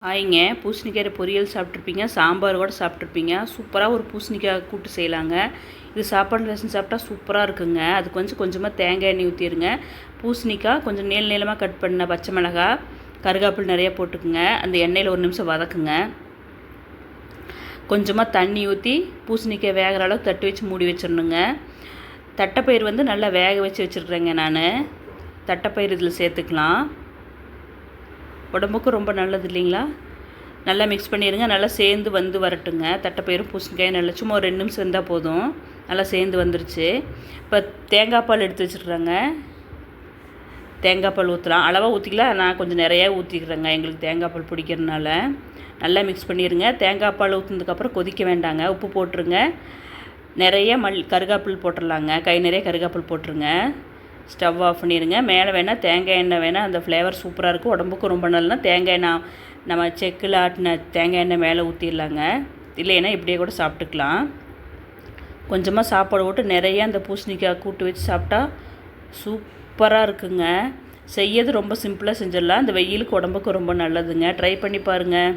ஹாய்ங்க. பூசணிக்காய் பொரியல் சாப்பிட்ருப்பீங்க, சாம்பார் கூட சாப்பிட்ருப்பீங்க. சூப்பராக ஒரு பூசணிக்காய் கூட்டு செய்யலாங்க. இது சாப்பாடு ரசம் சாப்பிட்டா சூப்பராக இருக்குங்க. அது கொஞ்சமாக தேங்காய் எண்ணெய் ஊற்றிடுங்க. பூசணிக்காய் கொஞ்சம் நீளமாக கட் பண்ண பச்சை மிளகாய், கருவேப்பிலை நிறைய போட்டுக்குங்க. அந்த எண்ணெயில் ஒரு நிமிஷம் வதக்குங்க. கொஞ்சமாக தண்ணி ஊற்றி பூசணிக்காய் வேகிற அளவுக்கு தட்டி வச்சு மூடி வச்சிடணுங்க. தட்டைப்பயிறு நல்லா வேக வச்சு வச்சுருக்குறேங்க நான். தட்டைப்பயிறு இதில் சேர்த்துக்கலாம். உடம்புக்கும் ரொம்ப நல்லது இல்லைங்களா? நல்லா மிக்ஸ் பண்ணிடுங்க. நல்லா சேர்ந்து வரட்டுங்க. தட்டைப்பயிரும் பூசணிக்காயும் நல்லா சும்மா ஒரு 2 நிமிஷம் இருந்தால் போதும். நல்லா சேர்ந்து வந்துருச்சு. இப்போ தேங்காய் பால் எடுத்து வச்சுருக்குறேங்க. தேங்காய் பால் ஊற்றலாம். அளவாக ஊற்றிக்கலாம். நான் கொஞ்சம் நிறையா ஊற்றிக்கிறேங்க. எங்களுக்கு தேங்காய் பால் பிடிக்கிறதுனால. நல்லா மிக்ஸ் பண்ணிடுங்க. தேங்காய் பால் ஊற்றினதுக்கப்புறம் கொதிக்க வேண்டாங்க. உப்பு போட்டுருங்க. நிறைய கருவேப்பிலை போட்டுடலாங்க. கை நிறைய கருவேப்பிலை போட்டுருங்க. ஸ்டவ் ஆஃப் பண்ணிடுங்க. மேலே வேணால் தேங்காய் எண்ணெய் வேணால் அந்த ஃப்ளேவர் சூப்பராக இருக்கும். உடம்புக்கும் ரொம்ப நல்லதுனா தேங்காய் எண்ணெய் நம்ம செக்கில் ஆட்டின தேங்காய் எண்ணெய் மேலே ஊற்றிடலாங்க. இல்லைன்னா இப்படியே கூட சாப்பிட்டுக்கலாம். கொஞ்சமாக சாப்பாடு போட்டு நிறைய அந்த பூசணிக்காய் கூட்டு வச்சு சாப்பிட்டா சூப்பராக இருக்குங்க. செய்யறது ரொம்ப சிம்பிளாக செஞ்சிடலாம். இந்த வெயிலுக்கு உடம்புக்கு ரொம்ப நல்லதுங்க. ட்ரை பண்ணி பாருங்கள்.